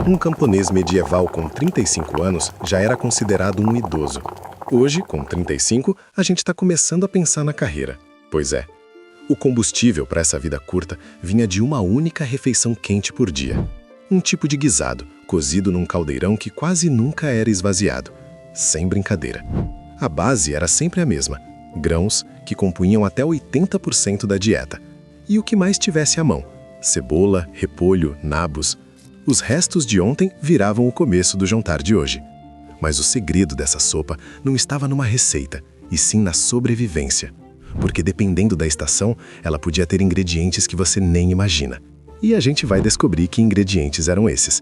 Um camponês medieval com 35 anos já era considerado um idoso. Hoje, com 35, a gente está começando a pensar na carreira. Pois é, o combustível para essa vida curta vinha de uma única refeição quente por dia. Um tipo de guisado, cozido num caldeirão que quase nunca era esvaziado. Sem brincadeira. A base era sempre a mesma: grãos, que compunham até 80% da dieta. E o que mais tivesse à mão: cebola, repolho, nabos. Os restos de ontem viravam o começo do jantar de hoje. Mas o segredo dessa sopa não estava numa receita, e sim na sobrevivência. Porque dependendo da estação, ela podia ter ingredientes que você nem imagina. E a gente vai descobrir que ingredientes eram esses.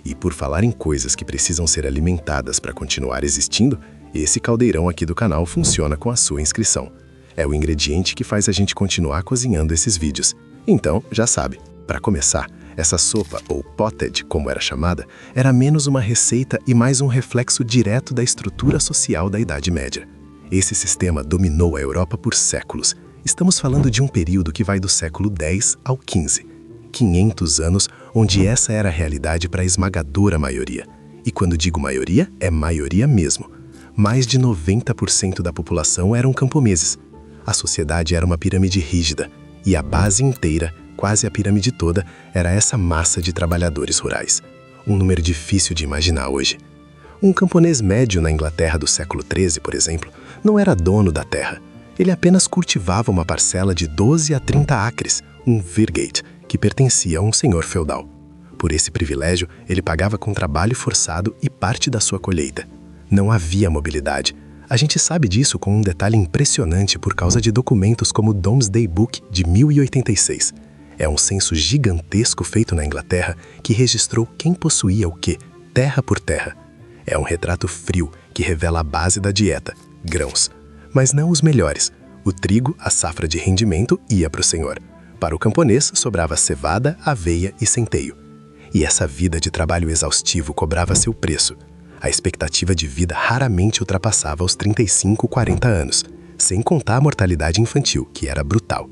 E por falar em coisas que precisam ser alimentadas para continuar existindo, esse caldeirão aqui do canal funciona com a sua inscrição. É o ingrediente que faz a gente continuar cozinhando esses vídeos. Então, já sabe, para começar, essa sopa, ou pottage, como era chamada, era menos uma receita e mais um reflexo direto da estrutura social da Idade Média. Esse sistema dominou a Europa por séculos. Estamos falando de um período que vai do século X ao XV. 500 anos onde essa era a realidade para a esmagadora maioria. E quando digo maioria, é maioria mesmo. Mais de 90% da população eram camponeses. A sociedade era uma pirâmide rígida, e a base inteira, quase a pirâmide toda, era essa massa de trabalhadores rurais. Um número difícil de imaginar hoje. Um camponês médio na Inglaterra do século XIII, por exemplo, não era dono da terra. Ele apenas cultivava uma parcela de 12 a 30 acres, um virgate, que pertencia a um senhor feudal. Por esse privilégio, ele pagava com trabalho forçado e parte da sua colheita. Não havia mobilidade. A gente sabe disso com um detalhe impressionante por causa de documentos como o Domesday Book de 1086. É um censo gigantesco feito na Inglaterra que registrou quem possuía o quê, terra por terra. É um retrato frio que revela a base da dieta, grãos. Mas não os melhores. O trigo, a safra de rendimento, ia para o senhor. Para o camponês, sobrava cevada, aveia e centeio. E essa vida de trabalho exaustivo cobrava seu preço. A expectativa de vida raramente ultrapassava os 35, 40 anos, sem contar a mortalidade infantil, que era brutal.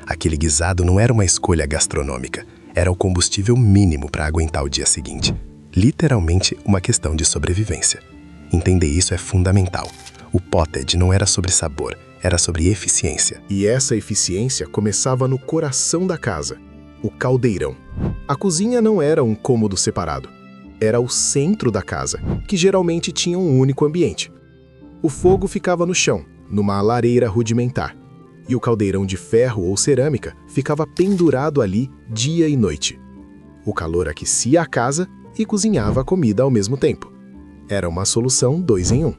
Aquele guisado não era uma escolha gastronômica, era o combustível mínimo para aguentar o dia seguinte. Literalmente uma questão de sobrevivência. Entender isso é fundamental. O pottage não era sobre sabor, era sobre eficiência. E essa eficiência começava no coração da casa, o caldeirão. A cozinha não era um cômodo separado. Era o centro da casa, que geralmente tinha um único ambiente. O fogo ficava no chão, numa lareira rudimentar. E o caldeirão de ferro ou cerâmica ficava pendurado ali dia e noite. O calor aquecia a casa e cozinhava a comida ao mesmo tempo. Era uma solução 2 em 1.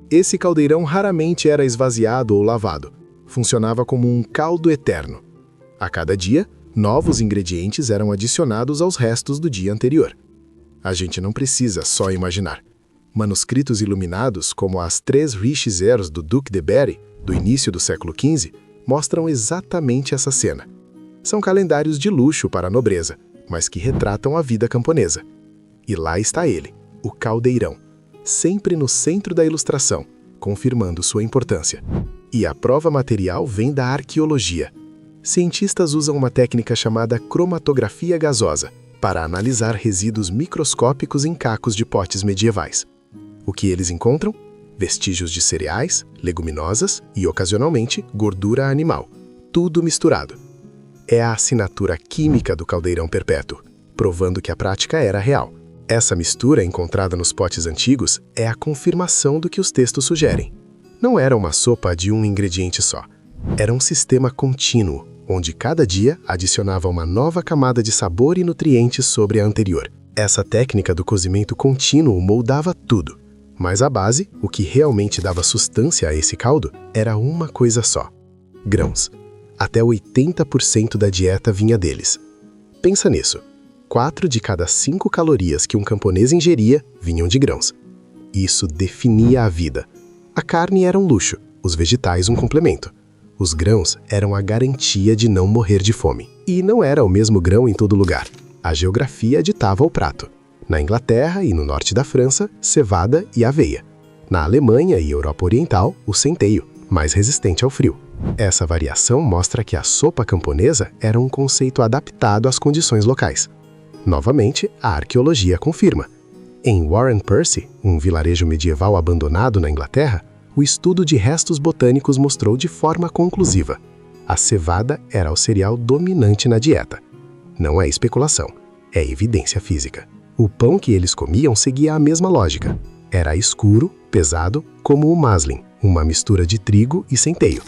Esse caldeirão raramente era esvaziado ou lavado. Funcionava como um caldo eterno. A cada dia, novos ingredientes eram adicionados aos restos do dia anterior. A gente não precisa só imaginar. Manuscritos iluminados, como as 3 Riches Heirs do Duque de Berry, do início do século XV, mostram exatamente essa cena. São calendários de luxo para a nobreza, mas que retratam a vida camponesa. E lá está ele, o caldeirão, sempre no centro da ilustração, confirmando sua importância. E a prova material vem da arqueologia. Cientistas usam uma técnica chamada cromatografia gasosa para analisar resíduos microscópicos em cacos de potes medievais. O que eles encontram? Vestígios de cereais, leguminosas e, ocasionalmente, gordura animal. Tudo misturado. É a assinatura química do caldeirão perpétuo, provando que a prática era real. Essa mistura encontrada nos potes antigos é a confirmação do que os textos sugerem. Não era uma sopa de um ingrediente só. Era um sistema contínuo, onde cada dia adicionava uma nova camada de sabor e nutrientes sobre a anterior. Essa técnica do cozimento contínuo moldava tudo. Mas a base, o que realmente dava sustância a esse caldo, era uma coisa só: grãos. Até 80% da dieta vinha deles. Pensa nisso. 4 de cada 5 calorias que um camponês ingeria vinham de grãos. Isso definia a vida. A carne era um luxo, os vegetais um complemento. Os grãos eram a garantia de não morrer de fome. E não era o mesmo grão em todo lugar. A geografia ditava o prato. Na Inglaterra e no norte da França, cevada e aveia. Na Alemanha e Europa Oriental, o centeio. mais resistente ao frio. Essa variação mostra que a sopa camponesa era um conceito adaptado às condições locais. Novamente, a arqueologia confirma. Em Warren Percy, um vilarejo medieval abandonado na Inglaterra, o estudo de restos botânicos mostrou de forma conclusiva: a cevada era o cereal dominante na dieta. Não é especulação, é evidência física. O pão que eles comiam seguia a mesma lógica. Era escuro, pesado, como o maslin, uma mistura de trigo e centeio.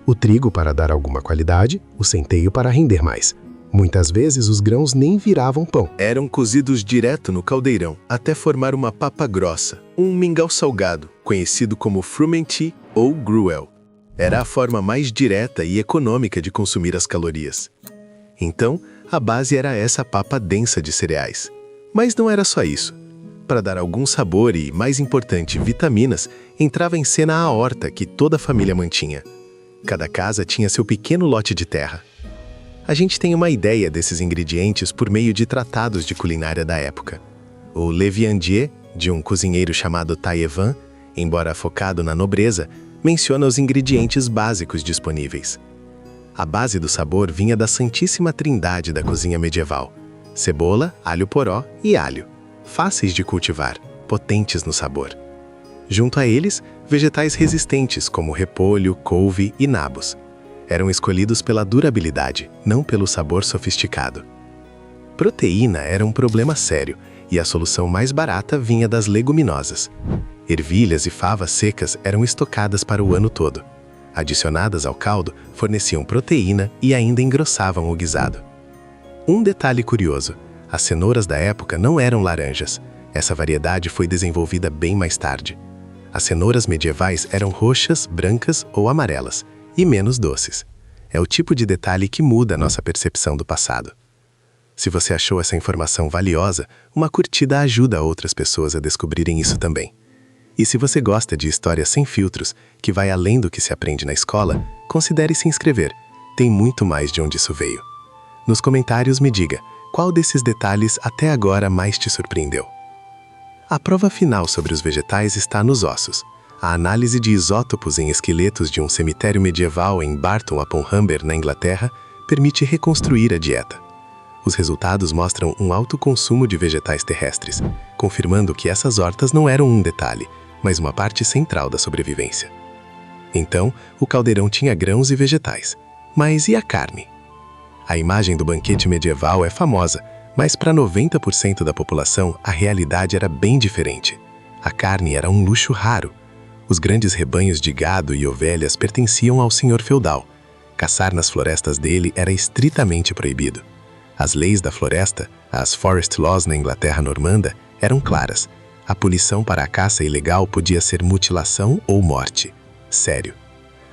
O trigo para dar alguma qualidade, o centeio para render mais. Muitas vezes os grãos nem viravam pão. Eram cozidos direto no caldeirão, até formar uma papa grossa, um mingau salgado, conhecido como frumenty ou gruel. Era a forma mais direta e econômica de consumir as calorias. Então, a base era essa papa densa de cereais. Mas não era só isso. Para dar algum sabor e, mais importante, vitaminas, entrava em cena a horta que toda a família mantinha. Cada casa tinha seu pequeno lote de terra. A gente tem uma ideia desses ingredientes por meio de tratados de culinária da época. O Le Viandier, de um cozinheiro chamado Taillevan, embora focado na nobreza, menciona os ingredientes básicos disponíveis. A base do sabor vinha da Santíssima Trindade da cozinha medieval: cebola, alho poró e alho, fáceis de cultivar, potentes no sabor. Junto a eles, vegetais resistentes como repolho, couve e nabos. Eram escolhidos pela durabilidade, não pelo sabor sofisticado. Proteína era um problema sério, e a solução mais barata vinha das leguminosas. Ervilhas e favas secas eram estocadas para o ano todo. Adicionadas ao caldo, forneciam proteína e ainda engrossavam o guisado. Um detalhe curioso: as cenouras da época não eram laranjas. Essa variedade foi desenvolvida bem mais tarde. As cenouras medievais eram roxas, brancas ou amarelas, e menos doces. É o tipo de detalhe que muda a nossa percepção do passado. Se você achou essa informação valiosa, uma curtida ajuda outras pessoas a descobrirem isso também. E se você gosta de histórias sem filtros, que vai além do que se aprende na escola, considere se inscrever. Tem muito mais de onde isso veio. Nos comentários me diga, qual desses detalhes até agora mais te surpreendeu? A prova final sobre os vegetais está nos ossos. A análise de isótopos em esqueletos de um cemitério medieval em Barton-upon-Humber, na Inglaterra, permite reconstruir a dieta. Os resultados mostram um alto consumo de vegetais terrestres, confirmando que essas hortas não eram um detalhe, mas uma parte central da sobrevivência. Então, o caldeirão tinha grãos e vegetais. Mas e a carne? A imagem do banquete medieval é famosa, mas para 90% da população, a realidade era bem diferente. A carne era um luxo raro. Os grandes rebanhos de gado e ovelhas pertenciam ao senhor feudal. Caçar nas florestas dele era estritamente proibido. As leis da floresta, as Forest Laws na Inglaterra normanda, eram claras. A punição para a caça ilegal podia ser mutilação ou morte. Sério.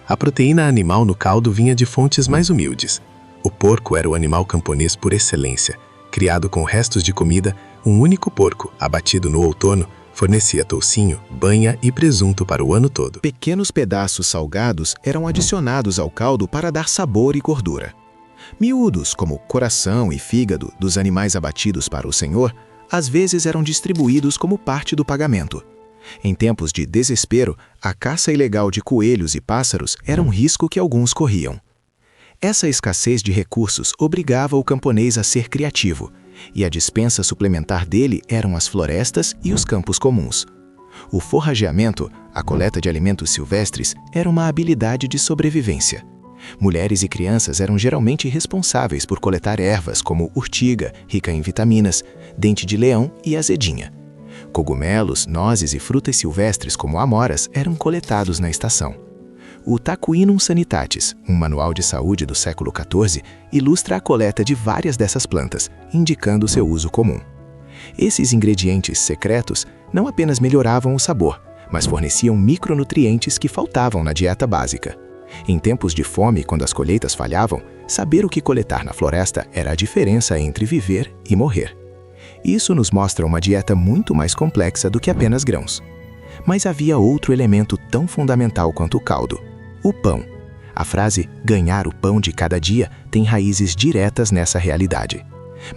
A proteína animal no caldo vinha de fontes mais humildes. O porco era o animal camponês por excelência. Criado com restos de comida, um único porco, abatido no outono, fornecia toucinho, banha e presunto para o ano todo. Pequenos pedaços salgados eram adicionados ao caldo para dar sabor e gordura. Miúdos, como coração e fígado dos animais abatidos para o senhor, às vezes eram distribuídos como parte do pagamento. Em tempos de desespero, a caça ilegal de coelhos e pássaros era um risco que alguns corriam. Essa escassez de recursos obrigava o camponês a ser criativo, e a dispensa suplementar dele eram as florestas e os campos comuns. O forrageamento, a coleta de alimentos silvestres, era uma habilidade de sobrevivência. Mulheres e crianças eram geralmente responsáveis por coletar ervas como urtiga, rica em vitaminas, dente de leão e azedinha. Cogumelos, nozes e frutas silvestres como amoras eram coletados na estação. O Taquinum Sanitatis, um manual de saúde do século XIV, ilustra a coleta de várias dessas plantas, indicando seu uso comum. Esses ingredientes secretos não apenas melhoravam o sabor, mas forneciam micronutrientes que faltavam na dieta básica. Em tempos de fome, quando as colheitas falhavam, saber o que coletar na floresta era a diferença entre viver e morrer. Isso nos mostra uma dieta muito mais complexa do que apenas grãos. Mas havia outro elemento tão fundamental quanto o caldo: o pão. A frase "ganhar o pão de cada dia" tem raízes diretas nessa realidade.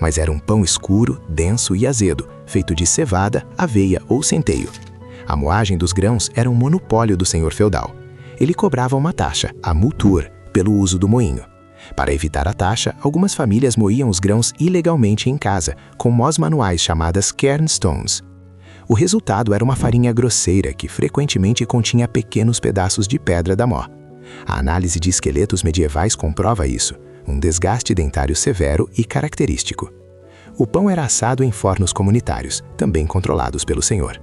Mas era um pão escuro, denso e azedo, feito de cevada, aveia ou centeio. A moagem dos grãos era um monopólio do senhor feudal. ele cobrava uma taxa, a multur, pelo uso do moinho. Para evitar a taxa, algumas famílias moíam os grãos ilegalmente em casa, com mós manuais chamadas kernstones. O resultado era uma farinha grosseira que frequentemente continha pequenos pedaços de pedra da mó. A análise de esqueletos medievais comprova isso, um desgaste dentário severo e característico. O pão era assado em fornos comunitários, também controlados pelo senhor.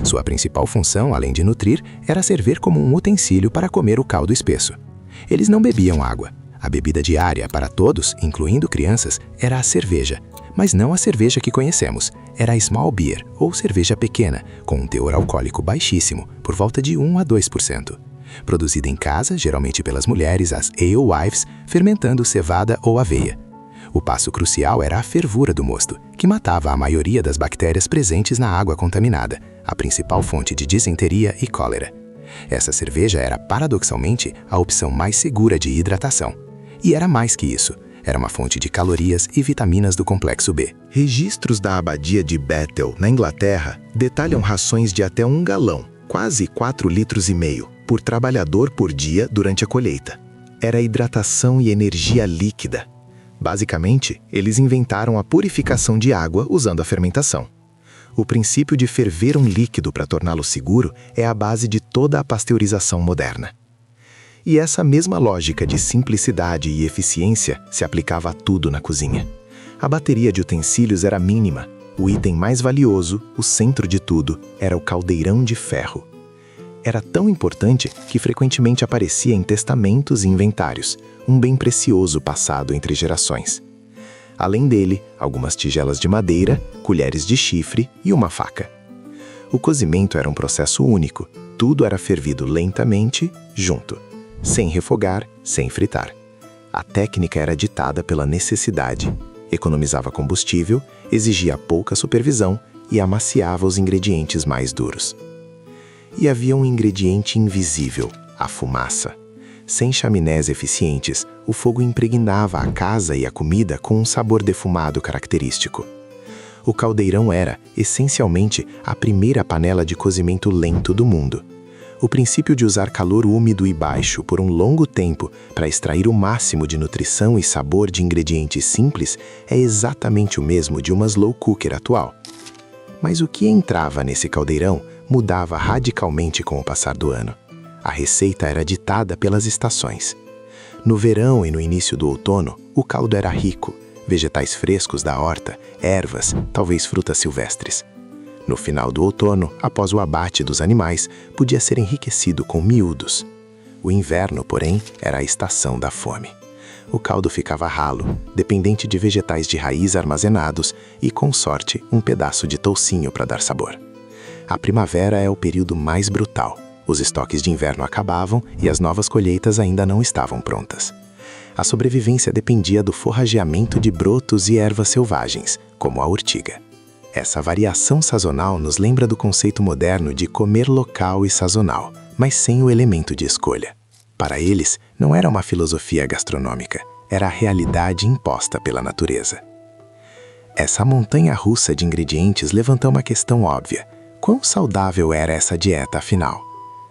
Sua principal função, além de nutrir, era servir como um utensílio para comer o caldo espesso. Eles não bebiam água. A bebida diária para todos, incluindo crianças, era a cerveja, mas não a cerveja que conhecemos. Era a small beer, ou cerveja pequena, com um teor alcoólico baixíssimo, por volta de 1 a 2%. Produzida em casa, geralmente pelas mulheres, as alewives, fermentando cevada ou aveia. O passo crucial era a fervura do mosto, que matava a maioria das bactérias presentes na água contaminada, a principal fonte de disenteria e cólera. Essa cerveja era, paradoxalmente, a opção mais segura de hidratação. E era mais que isso. Era uma fonte de calorias e vitaminas do complexo B. Registros da abadia de Bethel, na Inglaterra, detalham rações de até 1 galão, quase 4,5 litros, por trabalhador por dia durante a colheita. Era hidratação e energia líquida. Basicamente, eles inventaram a purificação de água usando a fermentação. O princípio de ferver um líquido para torná-lo seguro é a base de toda a pasteurização moderna. E essa mesma lógica de simplicidade e eficiência se aplicava a tudo na cozinha. A bateria de utensílios era mínima. O item mais valioso, o centro de tudo, era o caldeirão de ferro. Era tão importante que frequentemente aparecia em testamentos e inventários, um bem precioso passado entre gerações. Além dele, algumas tigelas de madeira, colheres de chifre e uma faca. O cozimento era um processo único, tudo era fervido lentamente, junto, sem refogar, sem fritar. A técnica era ditada pela necessidade, economizava combustível, exigia pouca supervisão e amaciava os ingredientes mais duros. E havia um ingrediente invisível, a fumaça. Sem chaminés eficientes, o fogo impregnava a casa e a comida com um sabor defumado característico. O caldeirão era, essencialmente, a primeira panela de cozimento lento do mundo. O princípio de usar calor úmido e baixo por um longo tempo para extrair o máximo de nutrição e sabor de ingredientes simples é exatamente o mesmo de uma slow cooker atual. Mas o que entrava nesse caldeirão mudava radicalmente com o passar do ano. A receita era ditada pelas estações. No verão e no início do outono, o caldo era rico, vegetais frescos da horta, ervas, talvez frutas silvestres. No final do outono, após o abate dos animais, podia ser enriquecido com miúdos. O inverno, porém, era a estação da fome. O caldo ficava ralo, dependente de vegetais de raiz armazenados e, com sorte, um pedaço de toucinho para dar sabor. A primavera é o período mais brutal. Os estoques de inverno acabavam e as novas colheitas ainda não estavam prontas. A sobrevivência dependia do forrageamento de brotos e ervas selvagens, como a urtiga. Essa variação sazonal nos lembra do conceito moderno de comer local e sazonal, mas sem o elemento de escolha. Para eles, não era uma filosofia gastronômica, era a realidade imposta pela natureza. Essa montanha-russa de ingredientes levanta uma questão óbvia. Quão saudável era essa dieta, afinal?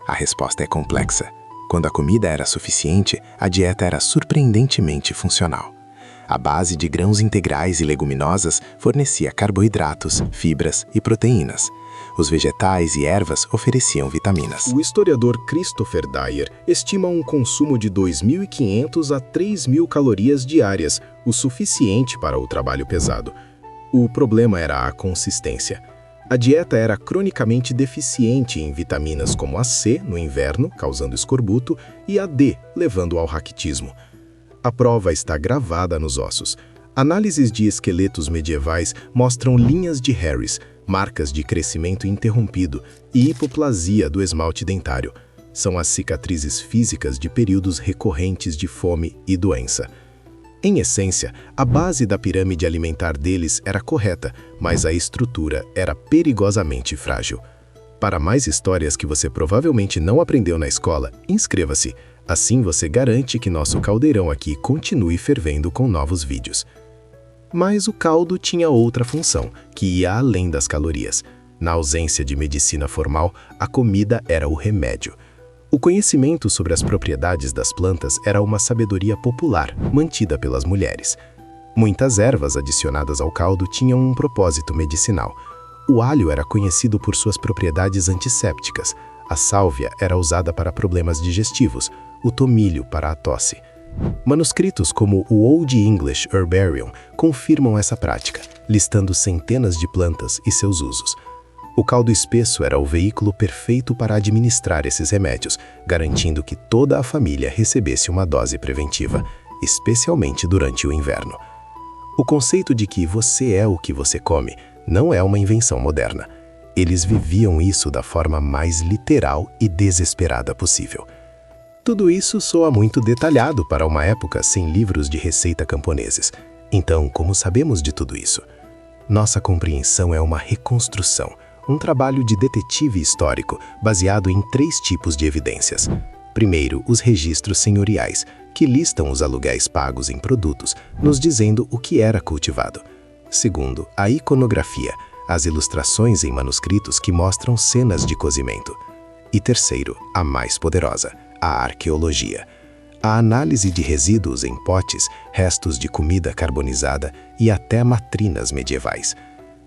A resposta é complexa. Quando a comida era suficiente, a dieta era surpreendentemente funcional. A base de grãos integrais e leguminosas fornecia carboidratos, fibras e proteínas. Os vegetais e ervas ofereciam vitaminas. O historiador Christopher Dyer estima um consumo de 2.500 a 3.000 calorias diárias, o suficiente para o trabalho pesado. O problema era a consistência. A dieta era cronicamente deficiente em vitaminas como a C, no inverno, causando escorbuto, e a D, levando ao raquitismo. A prova está gravada nos ossos. Análises de esqueletos medievais mostram linhas de Harris, marcas de crescimento interrompido e hipoplasia do esmalte dentário. São as cicatrizes físicas de períodos recorrentes de fome e doença. Em essência, a base da pirâmide alimentar deles era correta, mas a estrutura era perigosamente frágil. Para mais histórias que você provavelmente não aprendeu na escola, inscreva-se. Assim você garante que nosso caldeirão aqui continue fervendo com novos vídeos. Mas o caldo tinha outra função, que ia além das calorias. Na ausência de medicina formal, a comida era o remédio. O conhecimento sobre as propriedades das plantas era uma sabedoria popular, mantida pelas mulheres. Muitas ervas adicionadas ao caldo tinham um propósito medicinal. O alho era conhecido por suas propriedades antissépticas, a sálvia era usada para problemas digestivos, o tomilho para a tosse. Manuscritos como o Old English Herbarium confirmam essa prática, listando centenas de plantas e seus usos. O caldo espesso era o veículo perfeito para administrar esses remédios, garantindo que toda a família recebesse uma dose preventiva, especialmente durante o inverno. O conceito de que você é o que você come não é uma invenção moderna. Eles viviam isso da forma mais literal e desesperada possível. Tudo isso soa muito detalhado para uma época sem livros de receita camponeses. Então, como sabemos de tudo isso? Nossa compreensão é uma reconstrução, um trabalho de detetive histórico baseado em 3 tipos de evidências. Primeiro, os registros senhoriais, que listam os aluguéis pagos em produtos, nos dizendo o que era cultivado. Segundo, a iconografia, as ilustrações em manuscritos que mostram cenas de cozimento. E terceiro, a mais poderosa, a arqueologia. A análise de resíduos em potes, restos de comida carbonizada e até matrinas medievais.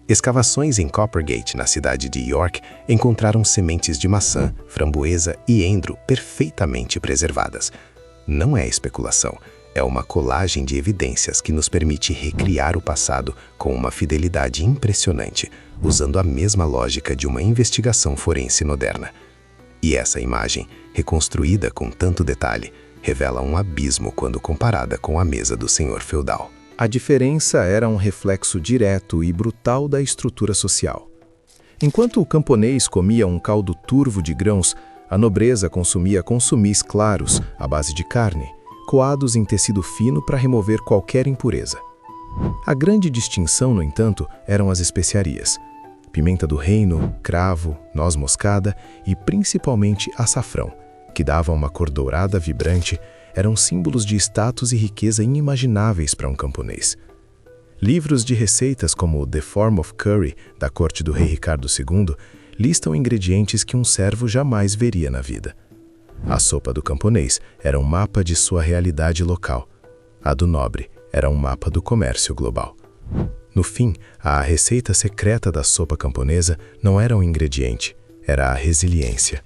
Escavações em Coppergate, na cidade de York, encontraram sementes de maçã, framboesa e endro perfeitamente preservadas. Não é especulação, é uma colagem de evidências que nos permite recriar o passado com uma fidelidade impressionante, usando a mesma lógica de uma investigação forense moderna. E essa imagem, reconstruída com tanto detalhe, revela um abismo quando comparada com a mesa do senhor feudal. A diferença era um reflexo direto e brutal da estrutura social. Enquanto o camponês comia um caldo turvo de grãos, a nobreza consumia consumis claros, à base de carne, coados em tecido fino para remover qualquer impureza. A grande distinção, no entanto, eram as especiarias. Pimenta do reino, cravo, noz moscada e principalmente açafrão, que dava uma cor dourada vibrante, eram símbolos de status e riqueza inimagináveis para um camponês. Livros de receitas como The Form of Curry, da corte do rei Ricardo II, listam ingredientes que um servo jamais veria na vida. A sopa do camponês era um mapa de sua realidade local. A do nobre era um mapa do comércio global. No fim, a receita secreta da sopa camponesa não era um ingrediente, era a resiliência.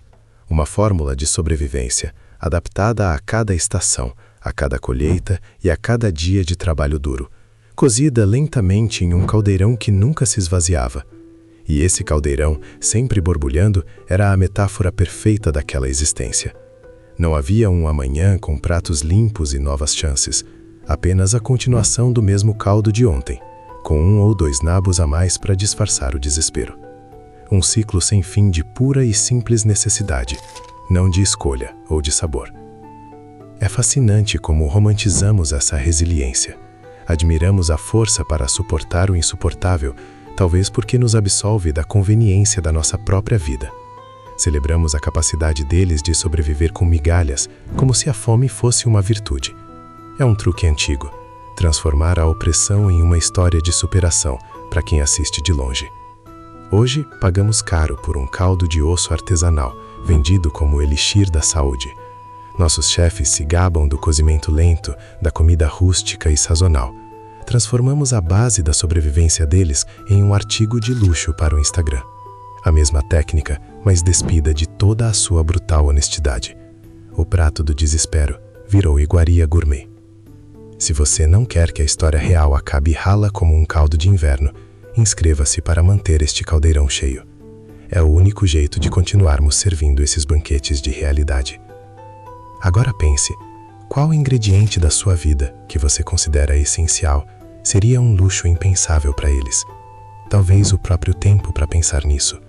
Uma fórmula de sobrevivência, adaptada a cada estação, a cada colheita e a cada dia de trabalho duro, cozida lentamente em um caldeirão que nunca se esvaziava. E esse caldeirão, sempre borbulhando, era a metáfora perfeita daquela existência. Não havia um amanhã com pratos limpos e novas chances, apenas a continuação do mesmo caldo de ontem, com 1 ou 2 nabos a mais para disfarçar o desespero. Um ciclo sem fim de pura e simples necessidade, não de escolha ou de sabor. É fascinante como romantizamos essa resiliência. Admiramos a força para suportar o insuportável, talvez porque nos absolve da conveniência da nossa própria vida. Celebramos a capacidade deles de sobreviver com migalhas, como se a fome fosse uma virtude. É um truque antigo, transformar a opressão em uma história de superação para quem assiste de longe. Hoje, pagamos caro por um caldo de osso artesanal, vendido como elixir da saúde. Nossos chefes se gabam do cozimento lento, da comida rústica e sazonal. Transformamos a base da sobrevivência deles em um artigo de luxo para o Instagram. A mesma técnica, mas despida de toda a sua brutal honestidade. O prato do desespero virou iguaria gourmet. Se você não quer que a história real acabe rala como um caldo de inverno, inscreva-se para manter este caldeirão cheio. É o único jeito de continuarmos servindo esses banquetes de realidade. Agora pense, qual ingrediente da sua vida que você considera essencial seria um luxo impensável para eles? Talvez o próprio tempo para pensar nisso.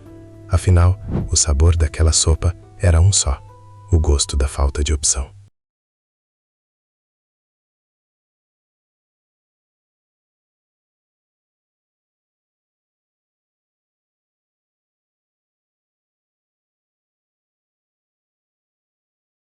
Afinal, o sabor daquela sopa era um só, o gosto da falta de opção.